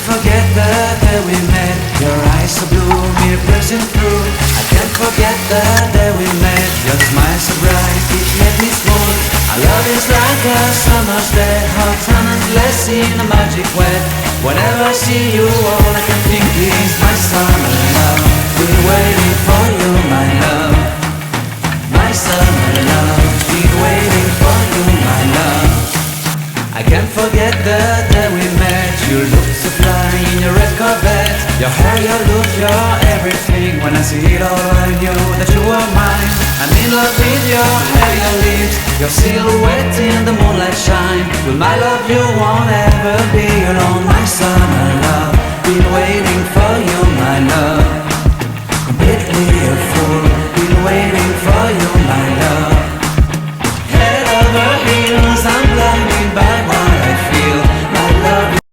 Forget the day we met. Your eyes so blue, me piercing through. I can't forget the day we met. Your smile so bright, it made me smooth. Our love is like a summer's day, hot and endless in a magic way. Whenever I see you, all I can think is my summer love. Been waiting for you, my love. My summer love. Been waiting for you, my love. I can't forget the day we met. You look so fly in your red Corvette. Your hair, your look, your everything. When I see it all, I knew that you were mine. I'm in love with your hair, your lips, your silhouette in the moonlight shine. With my love you won't ever be alone. My summer